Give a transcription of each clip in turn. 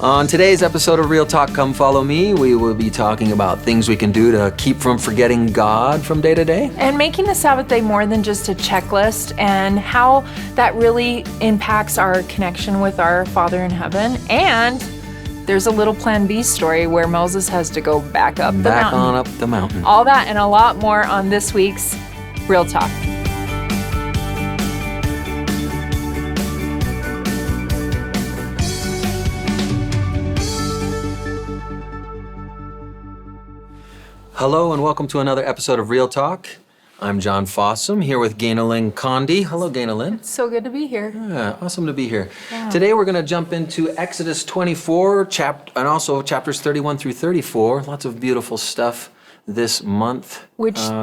On today's episode of Real Talk, Come Follow Me, we will be talking about things we can do to keep from forgetting God from day to day. And making the Sabbath day more than just a checklist, and how that really impacts our connection with our Father in heaven. And there's a little Plan B story where Moses has to go back up the mountain. Back on up the mountain. All that and a lot more on this week's Real Talk. Hello and welcome to another episode of Real Talk. I'm John Fossum, here with Gainalyn Condi. Hello, Gainalyn. It's so good to be here. Yeah, awesome to be here. Yeah. Today we're going to jump into Exodus 24, and also chapters 31 through 34. Lots of beautiful stuff this month,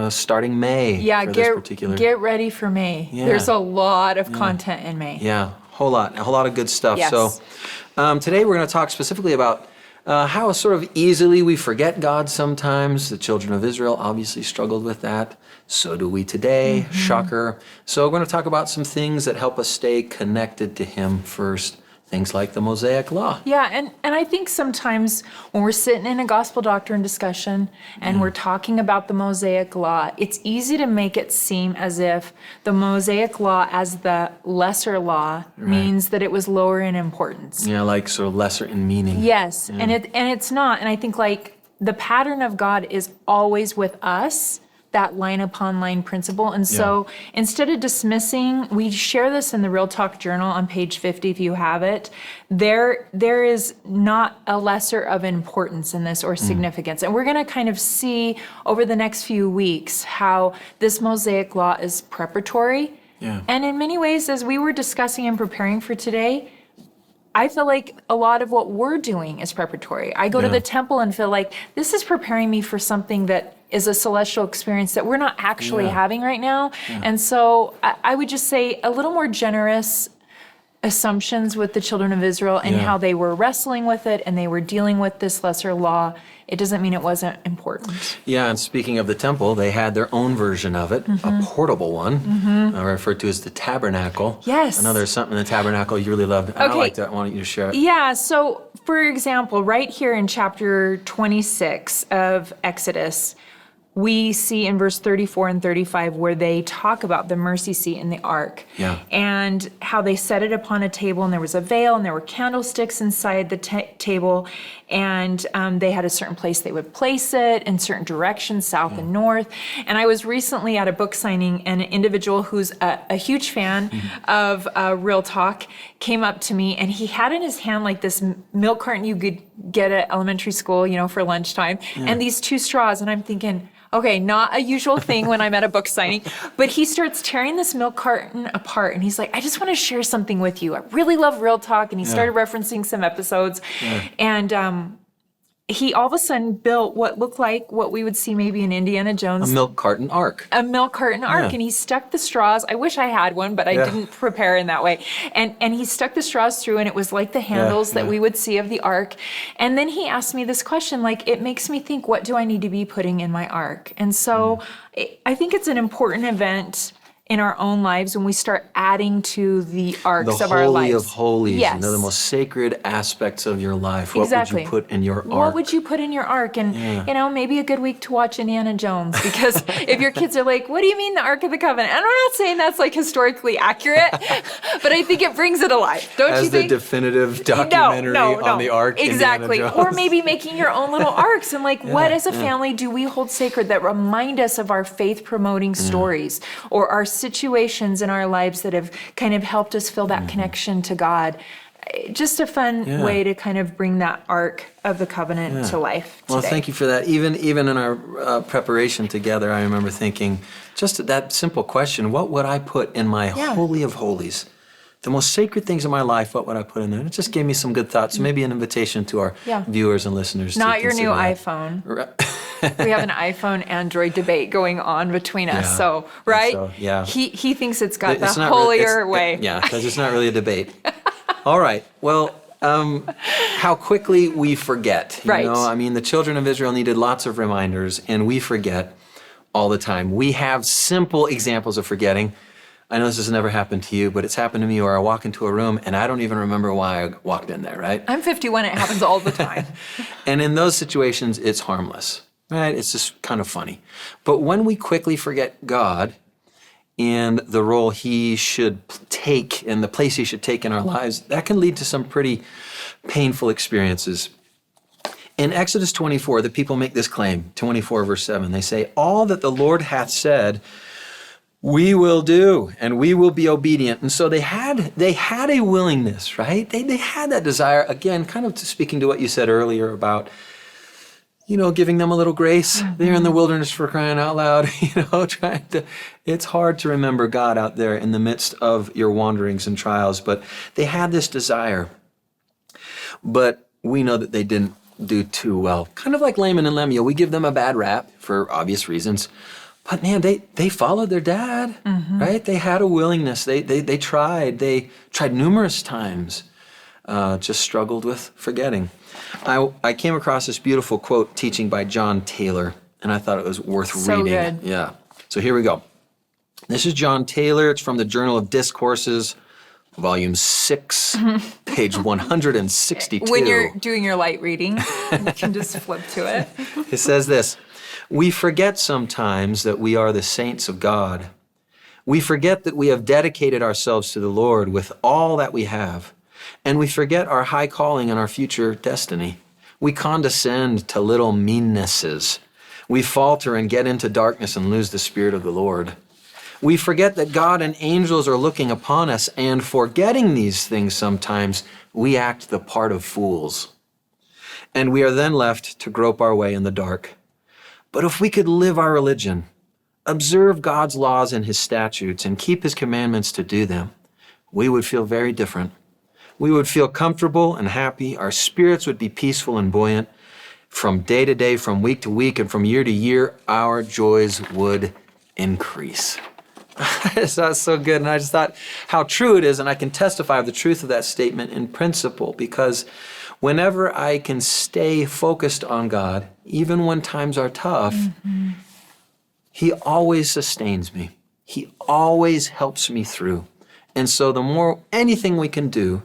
starting May. Yeah, for this particular. get ready for May. Yeah. There's a lot of content in May. Yeah, a whole lot of good stuff. Yes. So today we're going to talk specifically about how sort of easily we forget God sometimes. The children of Israel obviously struggled with that. So do we today. Mm-hmm. Shocker. So we're going to talk about some things that help us stay connected to Him first. Things like the Mosaic Law. Yeah, and I think sometimes when we're sitting in a gospel doctrine discussion and we're talking about the Mosaic Law, it's easy to make it seem as if the Mosaic Law as the lesser law means that it was lower in importance. Yeah, like sort of lesser in meaning. Yes, Yeah. and it's not. And I think like the pattern of God is always with us, that line upon line principle. And so instead of dismissing, we share this in the Real Talk Journal on page 50 if you have it. There is not a lesser of importance in this or significance. And we're going to kind of see over the next few weeks how this Mosaic Law is preparatory. Yeah. And in many ways, as we were discussing and preparing for today, I feel like a lot of what we're doing is preparatory. I go to the temple and feel like this is preparing me for something that is a celestial experience that we're not actually having right now. Yeah. And so I would just say a little more generous assumptions with the children of Israel and how they were wrestling with it and they were dealing with this lesser law. It doesn't mean it wasn't important. Yeah, and speaking of the temple, they had their own version of it, a portable one, referred to as the Tabernacle. Yes. I know there's something in the Tabernacle you really loved. I like that. Why don't you share it? Yeah, so for example, right here in chapter 26 of Exodus, we see in verse 34 and 35 where they talk about the mercy seat in the ark and how they set it upon a table, and there was a veil and there were candlesticks inside the table, and they had a certain place they would place it in certain directions, south and north. And I was recently at a book signing, and an individual who's a huge fan of Real Talk came up to me, and he had in his hand like this milk carton you could get at elementary school, for lunchtime, and these two straws. And I'm thinking, okay, not a usual thing when I'm at a book signing, but he starts tearing this milk carton apart, and he's like, I just want to share something with you. I really love Real Talk, and he started referencing some episodes, and he all of a sudden built what looked like what we would see maybe in Indiana Jones. A milk carton ark. A milk carton ark, and he stuck the straws. I wish I had one, but I didn't prepare in that way. And he stuck the straws through, and it was like the handles that we would see of the ark. And then he asked me this question, like, it makes me think, what do I need to be putting in my ark? And so I think it's an important event in our own lives when we start adding to the arcs of our lives. The Holy of Holies, yes. The most sacred aspects of your life. Exactly. What would you put in your ark? What would you put in your ark? And, maybe a good week to watch Indiana Jones, because if your kids are like, what do you mean the Ark of the Covenant? And I'm not saying that's like historically accurate, but I think it brings it alive. Don't you think? As the definitive documentary on the ark. Exactly. Or maybe making your own little arks, and like, what as a family do we hold sacred that remind us of our faith promoting stories or our situations in our lives that have kind of helped us feel that connection to God. Just a fun way to kind of bring that ark of the covenant to life today. Well, thank you for that. Even in our preparation together, I remember thinking just that simple question, what would I put in my Holy of Holies? The most sacred things in my life, what would I put in there? And it just gave me some good thoughts. So maybe an invitation to our viewers and listeners. Not your new iPhone. We have an iPhone Android debate going on between us. So, right? So, He thinks it's got the holier way. Because it's not really a debate. All right. Well, how quickly we forget. You know, I mean, the children of Israel needed lots of reminders, and we forget all the time. We have simple examples of forgetting. I know this has never happened to you, but it's happened to me where I walk into a room and I don't even remember why I walked in there, right? I'm 51. It happens all the time. And in those situations, it's harmless, right? It's just kind of funny. But when we quickly forget God and the role he should take and the place he should take in our lives, that can lead to some pretty painful experiences. In Exodus 24, the people make this claim, 24 verse 7. They say, all that the Lord hath said, we will do, and we will be obedient. And so they had a willingness, right? They had that desire, again, kind of speaking to what you said earlier about, giving them a little grace. They're in the wilderness, for crying out loud, it's hard to remember God out there in the midst of your wanderings and trials, but they had this desire. But we know that they didn't do too well. Kind of like Laman and Lemuel, we give them a bad rap for obvious reasons. But man, they followed their dad, right? They had a willingness. They tried. They tried numerous times, just struggled with forgetting. I came across this beautiful quote teaching by John Taylor, and I thought it was worth reading. Good. Yeah. So here we go. This is John Taylor. It's from the Journal of Discourses, Volume 6, page 162. When you're doing your light reading, you can just flip to it. It says this. We forget sometimes that we are the saints of God. We forget that we have dedicated ourselves to the Lord with all that we have, and we forget our high calling and our future destiny. We condescend to little meannesses. We falter and get into darkness and lose the Spirit of the Lord. We forget that God and angels are looking upon us, and forgetting these things sometimes, we act the part of fools. And we are then left to grope our way in the dark. But if we could live our religion, observe God's laws and his statutes, and keep his commandments to do them, we would feel very different. We would feel comfortable and happy. Our spirits would be peaceful and buoyant. From day to day, from week to week, and from year to year, our joys would increase. That's so good. And I just thought how true it is. And I can testify of the truth of that statement in principle, because whenever I can stay focused on God, even when times are tough, he always sustains me. He always helps me through. And so the more anything we can do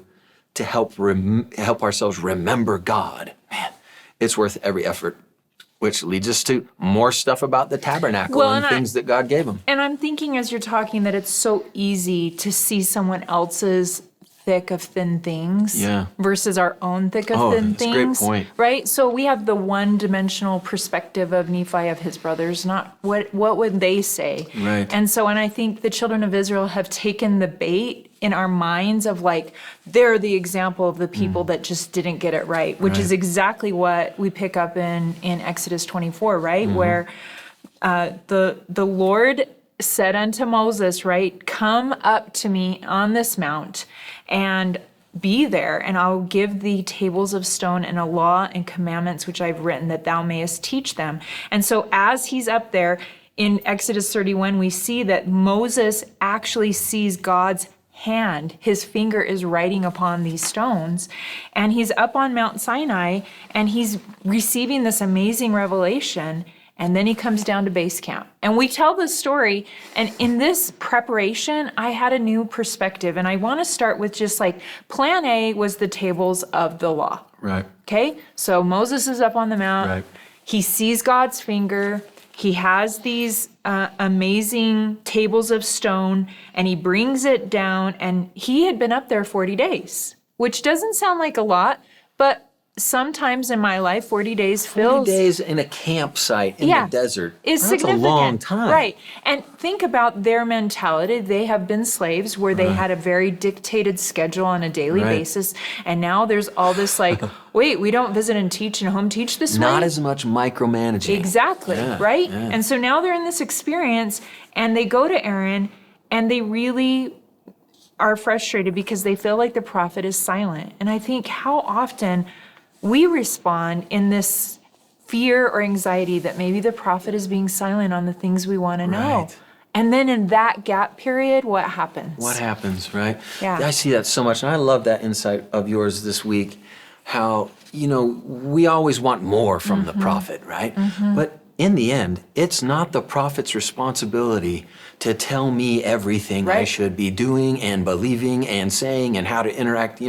to help ourselves remember God, man, it's worth every effort, which leads us to more stuff about the tabernacle and things that God gave him. And I'm thinking as you're talking that it's so easy to see someone else's thick of thin things versus our own thick of thin things. That's a great point. Right? So we have the one-dimensional perspective of Nephi of his brothers, not what would they say. Right. And I think the children of Israel have taken the bait in our minds of like, they're the example of the people that just didn't get it right, which is exactly what we pick up in Exodus 24, right? Where the Lord said unto Moses, right, come up to me on this mount and be there, and I'll give thee tables of stone and a law and commandments which I've written, that thou mayest teach them. And so as he's up there in Exodus 31, we see that Moses actually sees God's hand. His finger is writing upon these stones, and he's up on Mount Sinai, and he's receiving this amazing revelation. And then he comes down to base camp. And we tell this story, and in this preparation, I had a new perspective. And I want to start with just like plan A was the tables of the law. Right. Okay? So Moses is up on the mount. Right. He sees God's finger. He has these amazing tables of stone, and he brings it down. And he had been up there 40 days, which doesn't sound like a lot, but sometimes in my life, 40 days feels... 40 days in a campsite in the desert. Is That's significant. a long time. Right. And think about their mentality. They have been slaves where they had a very dictated schedule on a daily basis. And now there's all this like, wait, we don't visit and teach and home teach this way? Not as much micromanaging. Exactly, right? Yeah. And so now they're in this experience, and they go to Aaron, and they really are frustrated because they feel like the prophet is silent. And I think how often we respond in this fear or anxiety that maybe the prophet is being silent on the things we want to know. Right. And then in that gap period, what happens? What happens, right? Yeah. I see that so much, and I love that insight of yours this week, how, we always want more from the prophet, right? But in the end, it's not the prophet's responsibility to tell me everything I Right. should be doing and believing and saying and how to interact,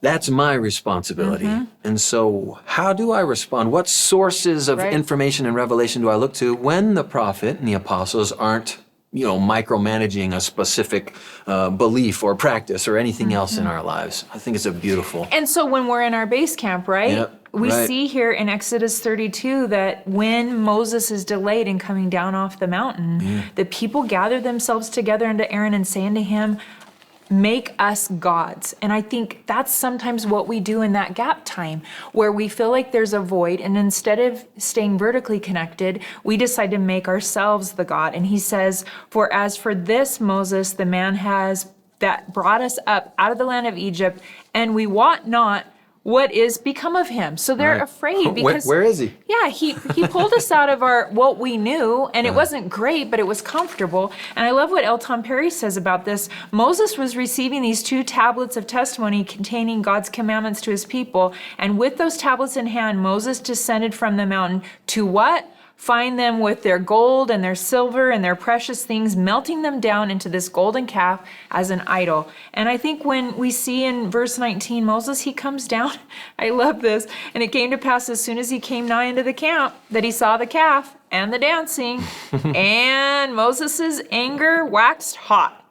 That's my responsibility. And so how do I respond? What sources of Right. information and revelation do I look to when the prophet and the apostles aren't, micromanaging a specific belief or practice or anything else in our lives? I think it's a beautiful. And so when we're in our base camp, right? Yep, We right. see here in Exodus 32 that when Moses is delayed in coming down off the mountain, the people gather themselves together unto Aaron and say unto him, make us gods. And I think that's sometimes what we do in that gap time where we feel like there's a void, and instead of staying vertically connected, we decide to make ourselves the God. And he says, for as for this Moses, the man has that brought us up out of the land of Egypt, and we wot not what is become of him. So they're Right. afraid because Where is he? Yeah, he pulled us out of our what we knew, and it wasn't great, but it was comfortable. And I love what L. Tom Perry says about this. Moses was receiving these 2 tablets of testimony containing God's commandments to his people, and with those tablets in hand, Moses descended from the mountain to what? Find them with their gold and their silver and their precious things, melting them down into this golden calf as an idol. And I think when we see in verse 19, Moses, he comes down. I love this. And it came to pass as soon as he came nigh into the camp that he saw the calf and the dancing, and Moses' anger waxed hot.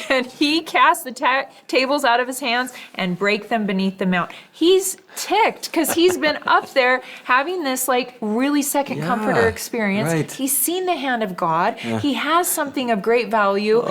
And he cast the tables out of his hands and break them beneath the mount. He's ticked because he's been up there having this like really second comforter experience. Right. He's seen the hand of God. He has something of great value.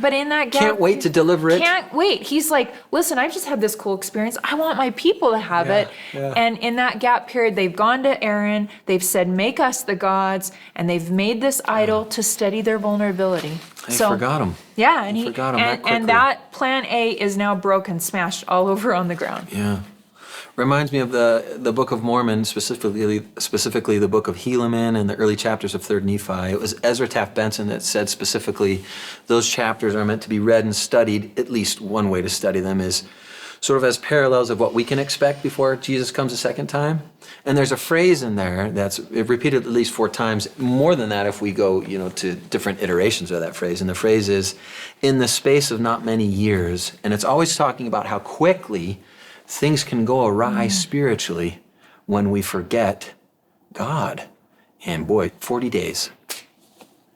But in that gap, Can't wait to deliver it. Can't wait. He's like, listen, I've just had this cool experience. I want my people to have it. yeah. And in that gap period, they've gone to Aaron. They've said, make us the gods. And they've made this idol to steady their vulnerability. They forgot him. Yeah, and forgot him that quickly. and that plan A is now broken, smashed all over on the ground. Yeah. Reminds me of the Book of Mormon, specifically the Book of Helaman and the early chapters of 3rd Nephi. It was Ezra Taft Benson that said specifically those chapters are meant to be read and studied. At least one way to study them is sort of as parallels of what we can expect before Jesus comes a second time. And there's a phrase in there that's repeated at least 4 times, more than that if we go, to different iterations of that phrase. And the phrase is, in the space of not many years. And it's always talking about how quickly things can go awry spiritually when we forget God. And boy, 40 days.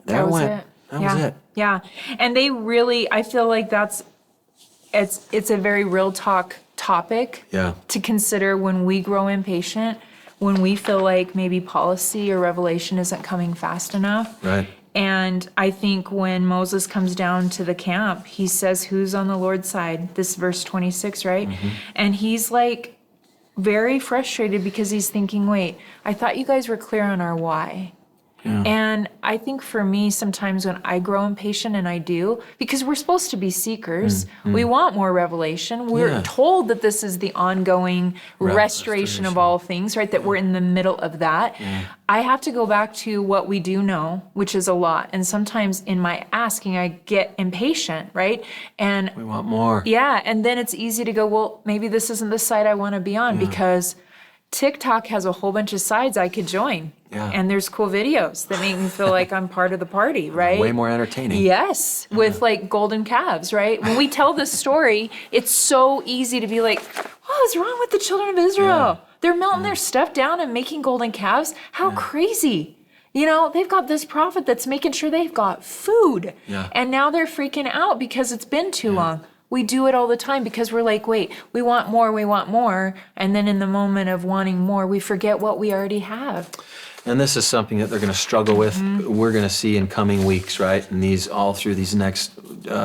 That was it. Yeah. And they really, I feel like it's a very real talk topic to consider when we grow impatient, when we feel like maybe policy or revelation isn't coming fast enough. Right. And I think when Moses comes down to the camp, he says, who's on the Lord's side? This verse 26, right? And he's like very frustrated because he's thinking, wait, I thought you guys were clear on our why. And I think for me, sometimes when I grow impatient, and I do, because we're supposed to be seekers, we want more revelation. We're told that this is the ongoing restoration of all things, right? That we're in the middle of that. I have to go back to what we do know, which is a lot. And sometimes in my asking, I get impatient, right? And We want more. yeah, and then it's easy to go, well, maybe this isn't the side I want to be on because TikTok has a whole bunch of sides I could join. And there's cool videos that make me feel like I'm part of the party, right? Way more entertaining. Yes, with like golden calves, right? When we tell this story, it's so easy to be like, what is wrong with the children of Israel? They're melting their stuff down and making golden calves. How crazy. They've got this prophet that's making sure they've got food. And now they're freaking out because it's been too long. We do it all the time because we're like, wait, we want more. And then in the moment of wanting more, we forget what we already have. And this is something that they're going to struggle with. We're going to see in coming weeks, right? And these all through these next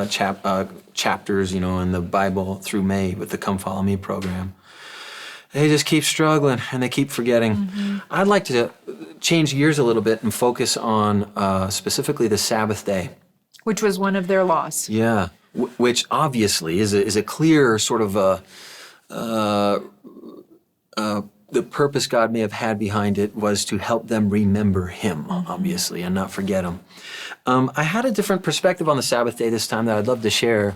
chapters, in the Bible through May with the Come Follow Me program. They just keep struggling and they keep forgetting. I'd like to change gears a little bit and focus on specifically the Sabbath day. Which was one of their laws. Yeah, which obviously is a clear sort of the purpose God may have had behind it was to help them remember Him, obviously, and not forget Him. I had a different perspective on the Sabbath day this time that I'd love to share.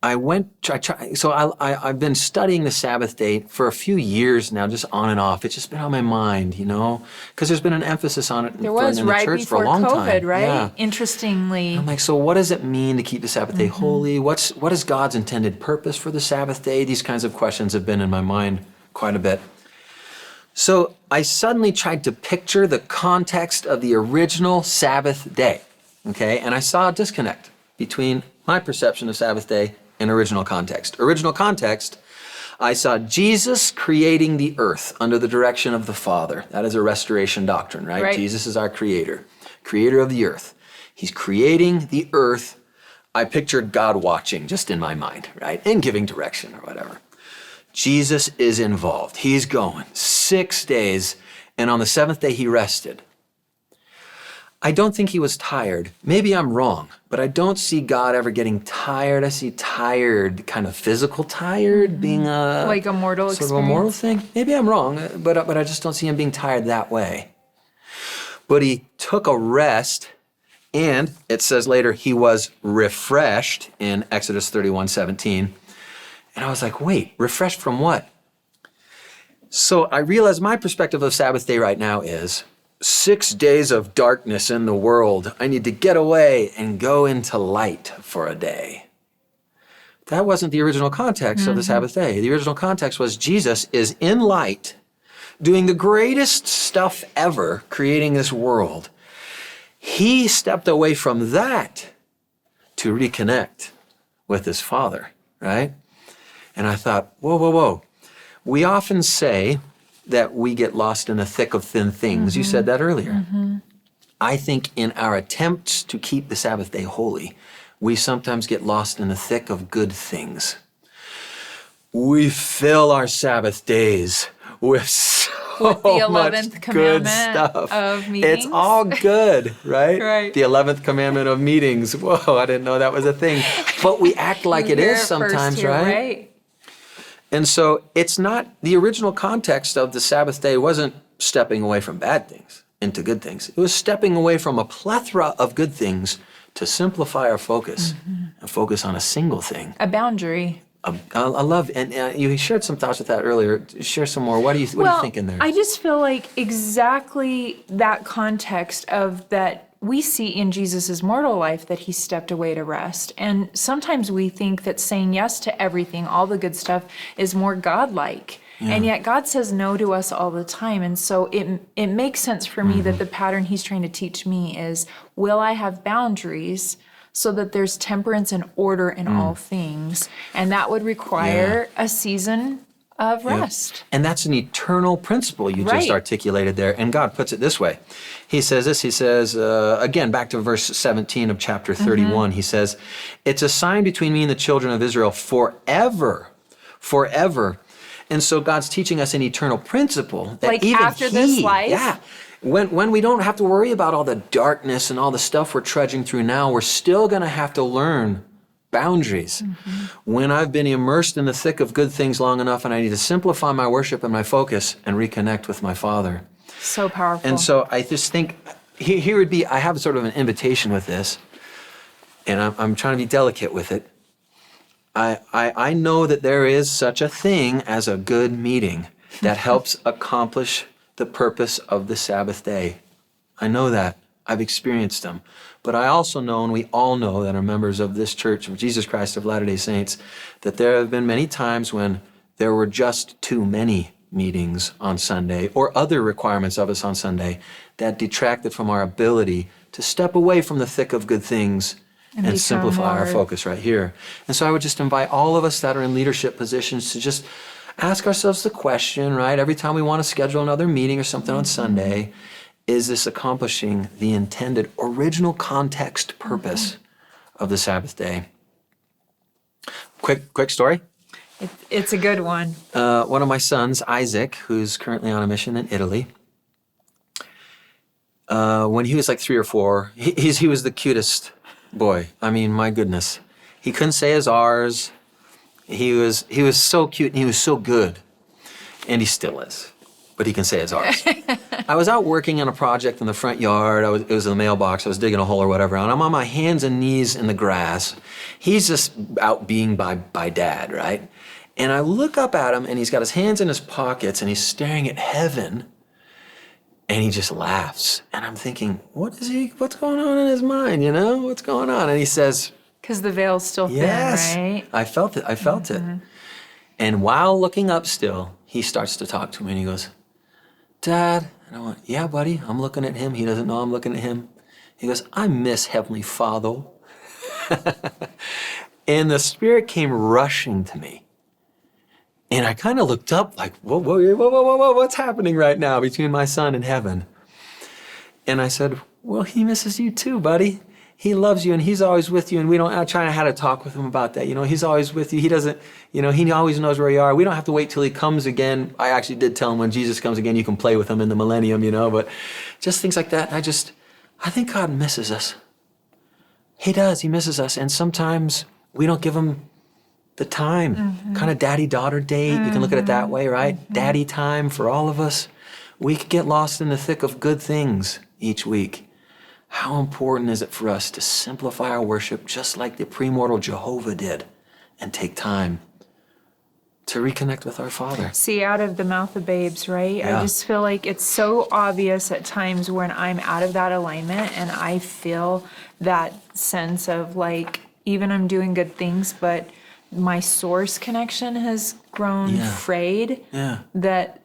I've been studying the Sabbath day for a few years now, just on and off. It's just been on my mind, because there's been an emphasis on it There was in the right church for before a long COVID, time. right? Yeah. Interestingly. I'm like, so what does it mean to keep the Sabbath day holy? What is God's intended purpose for the Sabbath day? These kinds of questions have been in my mind quite a bit. So I suddenly tried to picture the context of the original Sabbath day, okay? And I saw a disconnect between my perception of Sabbath day and original context. Original context, I saw Jesus creating the earth under the direction of the Father. That is a restoration doctrine, right? Jesus is our creator of the earth. He's creating the earth. I pictured God watching just in my mind, right? And giving direction or whatever. Jesus is involved. He's going 6 days, and on the seventh day he rested. I don't think he was tired. Maybe I'm wrong, but I don't see God ever getting tired. I see tired, kind of physical tired, being like a mortal sort experience. of a mortal thing. Maybe I'm wrong, but I just don't see him being tired that way. But he took a rest, and it says later he was refreshed in Exodus 31:17. And I was like, wait, refreshed from what? So I realized my perspective of Sabbath day right now is 6 days of darkness in the world. I need to get away and go into light for a day. That wasn't the original context of the Sabbath day. The original context was Jesus is in light, doing the greatest stuff ever, creating this world. He stepped away from that to reconnect with his Father, right? And I thought, whoa. We often say that we get lost in the thick of thin things. You said that earlier. I think in our attempts to keep the Sabbath day holy, we sometimes get lost in the thick of good things. We fill our Sabbath days with so the much 11th good commandment stuff. of meetings. It's all good, right? Right. The 11th commandment of meetings. Whoa, I didn't know that was a thing. But we act like it is sometimes, right? And so it's not, the original context of the Sabbath day wasn't stepping away from bad things into good things. It was stepping away from a plethora of good things to simplify our focus and focus on a single thing. A boundary. I love, and you shared some thoughts with that earlier. Share some more. What are you thinking there? I just feel like exactly that context of that we see in Jesus' mortal life that he stepped away to rest. And sometimes we think that saying yes to everything, all the good stuff, is more godlike. Yeah. And yet God says no to us all the time. And so it makes sense for me that the pattern he's trying to teach me is, will I have boundaries so that there's temperance and order in all things? And that would require a season of rest. And that's an eternal principle you just articulated there. And God puts it this way. He says this, again, back to verse 17 of chapter 31, he says, it's a sign between me and the children of Israel forever. And so God's teaching us an eternal principle that like even after this life? Yeah. When we don't have to worry about all the darkness and all the stuff we're trudging through now, we're still going to have to learn boundaries. When I've been immersed in the thick of good things long enough and I need to simplify my worship and my focus and reconnect with my Father. So powerful. And so I just think here would be, I have sort of an invitation with this, and I'm trying to be delicate with it. I know that there is such a thing as a good meeting that helps accomplish the purpose of the Sabbath day. I know that. I've experienced them. But I also know, and we all know that are members of this Church of Jesus Christ of Latter-day Saints, that there have been many times when there were just too many meetings on Sunday or other requirements of us on Sunday that detracted from our ability to step away from the thick of good things and simplify our focus right here. And so I would just invite all of us that are in leadership positions to just ask ourselves the question, right? Every time we want to schedule another meeting or something on Sunday, is this accomplishing the intended original context purpose of the Sabbath day? Quick story. It's a good one. One of my sons, Isaac, who's currently on a mission in Italy, when he was like 3 or 4, he was the cutest boy. I mean, my goodness. He couldn't say his R's. He was so cute and he was so good. And he still is. but he can say it's ours. I was out working on a project in the front yard. It was in the mailbox. I was digging a hole or whatever, and I'm on my hands and knees in the grass. He's just out being by Dad, right? And I look up at him, and he's got his hands in his pockets, and he's staring at heaven, and he just laughs. And I'm thinking, what's going on in his mind, What's going on? And he says, because the veil's still thin, yes, right? I felt it. And while looking up still, he starts to talk to me, and he goes, Dad. And I went, yeah, buddy, I'm looking at him. He doesn't know I'm looking at him. He goes, I miss Heavenly Father. And the Spirit came rushing to me. And I kind of looked up like, whoa, what's happening right now between my son and heaven? And I said, well, he misses you too, buddy. He loves you and he's always with you. And I'm trying to how to talk with him about that. He's always with you. He doesn't, he always knows where you are. We don't have to wait till he comes again. I actually did tell him when Jesus comes again, you can play with him in the millennium, but just things like that. And I think God misses us. He does. He misses us. And sometimes we don't give him the time, kind of daddy-daughter date. You can look at it that way, right? Daddy time for all of us. We could get lost in the thick of good things each week. How important is it for us to simplify our worship just like the premortal Jehovah did and take time to reconnect with our Father? See, out of the mouth of babes, right? Yeah. I just feel like it's so obvious at times when I'm out of that alignment and I feel that sense of like, even I'm doing good things, but my source connection has grown frayed, that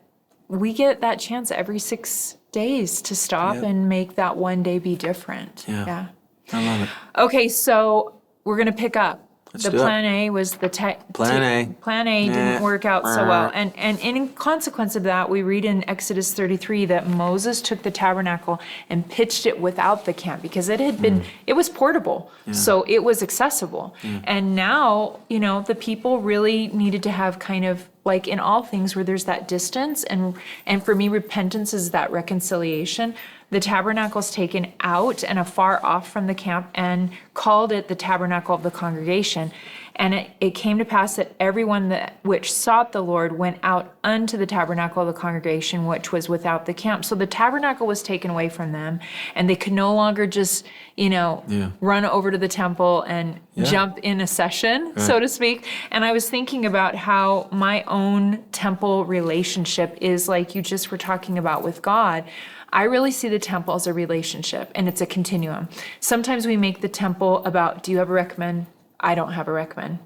we get that chance every 6 days to stop and make that one day be different. Yeah. I love it. Okay, so we're going to pick up. Let's the do plan A was Plan A. Plan A didn't work out so well. And in consequence of that, we read in Exodus 33 that Moses took the tabernacle and pitched it without the camp because it had been, it was portable. So it was accessible. And now, the people really needed to have kind of like in all things where there's that distance. And for me, repentance is that reconciliation. The tabernacle's taken out and afar off from the camp and called it the tabernacle of the congregation. And it came to pass that everyone which sought the Lord went out unto the tabernacle of the congregation, which was without the camp. So the tabernacle was taken away from them, and they could no longer just, run over to the temple and jump in a session, so to speak. And I was thinking about how my own temple relationship is like you just were talking about with God. I really see the temple as a relationship, and it's a continuum. Sometimes we make the temple about, do you have a recommend? I don't have a recommend.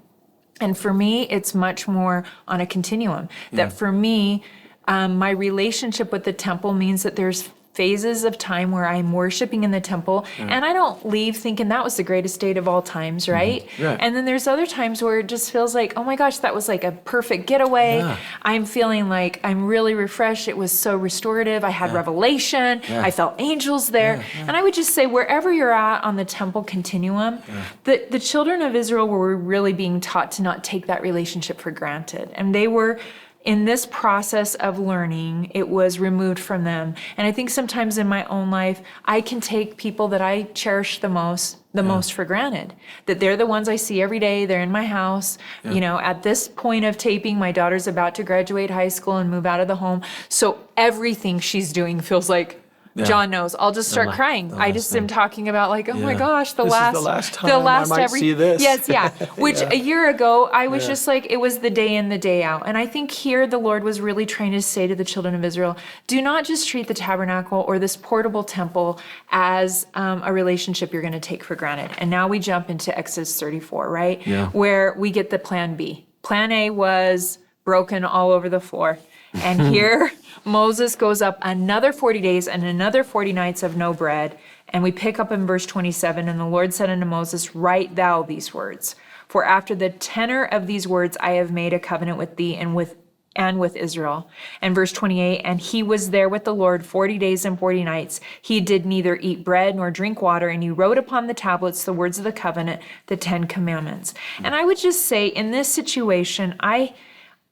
And for me, it's much more on a continuum. That for me, my relationship with the temple means that there's phases of time where I'm worshiping in the temple, and I don't leave thinking that was the greatest date of all times, right? And then there's other times where it just feels like, oh my gosh, that was like a perfect getaway. I'm feeling like I'm really refreshed. It was so restorative. I had revelation. I felt angels there. And I would just say, wherever you're at on the temple continuum, the children of Israel were really being taught to not take that relationship for granted. And they were, in this process of learning, it was removed from them. And I think sometimes in my own life, I can take people that I cherish the most for granted. That they're the ones I see every day, they're in my house. At this point of taping, my daughter's about to graduate high school and move out of the home. So everything she's doing feels like, John knows. I'll just start crying. I just am talking about like, oh my gosh, the last time I might see this. Yes, Which a year ago, I was just like, it was the day in, the day out. And I think here the Lord was really trying to say to the children of Israel, do not just treat the tabernacle or this portable temple as a relationship you're going to take for granted. And now we jump into Exodus 34, right? Where we get the plan B. Plan A was broken all over the floor. And here Moses goes up another 40 days and another 40 nights of no bread. And we pick up in verse 27, and the Lord said unto Moses, write thou these words. For after the tenor of these words I have made a covenant with thee and with Israel. And verse 28, and he was there with the Lord 40 days and 40 nights. He did neither eat bread nor drink water, and he wrote upon the tablets the words of the covenant, the 10 commandments. And I would just say in this situation, I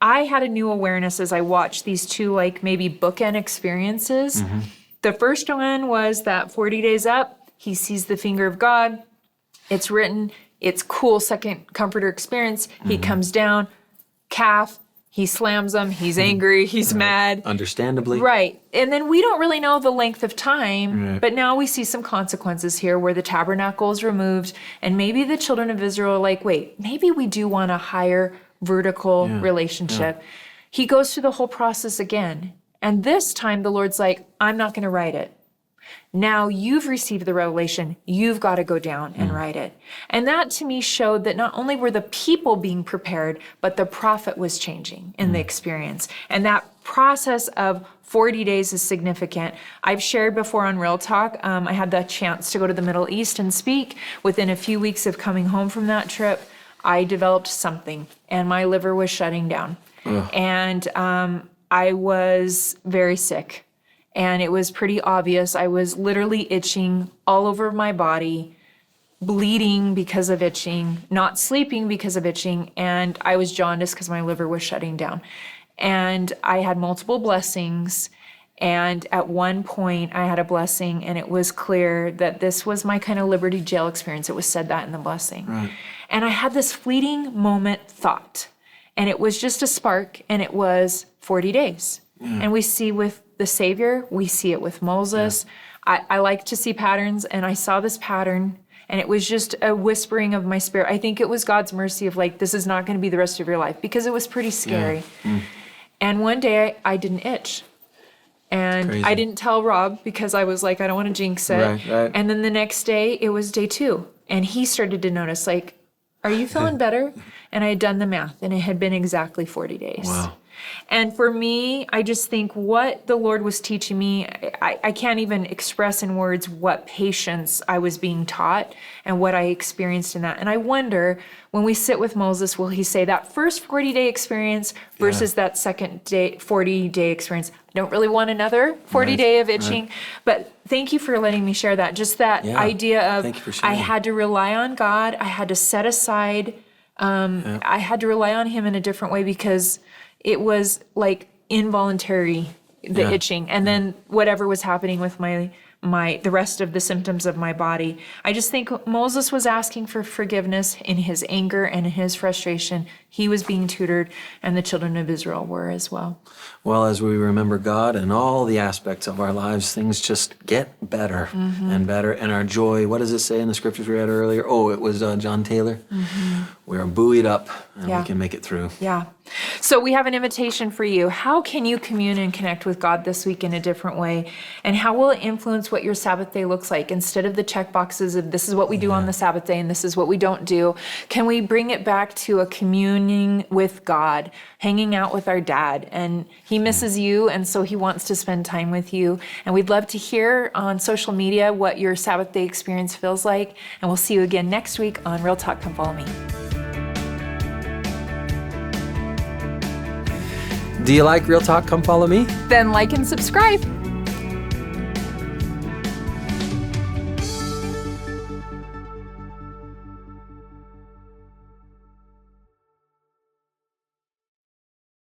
had a new awareness as I watched these two like maybe bookend experiences. The first one was that 40 days up, he sees the finger of God. It's written, it's cool, second comforter experience. He comes down, calf, He slams them, he's angry, he's mad. Understandably. Right. And then we don't really know the length of time, Right. but now we see some consequences here where the tabernacle is removed, and maybe the children of Israel are like, wait, maybe we do want a higher vertical relationship. He goes through the whole process again. And this time the Lord's like, I'm not going to write it. Now you've received the revelation, you've got to go down and write it. And that to me showed that not only were the people being prepared, but the prophet was changing in the experience. And that process of 40 days is significant. I've shared before on Real Talk, I had the chance to go to the Middle East and speak. Within a few weeks of coming home from that trip, I developed something and my liver was shutting down. And I was very sick. And it was pretty obvious. I was literally itching all over my body, bleeding because of itching, not sleeping because of itching, and I was jaundiced because my liver was shutting down. And I had multiple blessings, and at one point I had a blessing, and it was clear that this was my kind of Liberty Jail experience. It was said that in the blessing. Right. And I had this fleeting moment thought, and it was just a spark, and it was 40 days. And we see with the Savior, we see it with Moses. I like to see patterns, and I saw this pattern, and it was just a whispering of my spirit. I think it was God's mercy of like, this is not going to be the rest of your life, because it was pretty scary. And one day I didn't itch. And Crazy. I didn't tell Rob because I was like, I don't want to jinx it. Right. And then the next day, it was day 2. And he started to notice, like, are you feeling better? And I had done the math, and it had been exactly 40 days. Wow. And for me, I just think what the Lord was teaching me, I can't even express in words what patience I was being taught and what I experienced in that. And I wonder, when we sit with Moses, will he say that first 40-day experience versus that second day 40-day experience? I don't really want another 40-day of itching, but thank you for letting me share that. Just that idea of Thank you for I sharing. had to rely on God. I had to set aside, I had to rely on him in a different way because it was like involuntary, the itching, and then whatever was happening with the rest of the symptoms of my body. I just think Moses was asking for forgiveness in his anger and in his frustration. He was being tutored, and the children of Israel were as well. Well, as we remember God in all the aspects of our lives, things just get better and better. And our joy, what does it say in the scriptures we read earlier? Oh, it was John Taylor. We are buoyed up and we can make it through. Yeah. So we have an invitation for you. How can you commune and connect with God this week in a different way? And how will it influence what your Sabbath day looks like? Instead of the check boxes of this is what we do on the Sabbath day and this is what we don't do, can we bring it back to a communing with God, hanging out with our dad? And he misses you, and so he wants to spend time with you. And we'd love to hear on social media what your Sabbath day experience feels like. And we'll see you again next week on Real Talk, Come Follow Me. Do you like Real Talk? Come follow me. Then like and subscribe.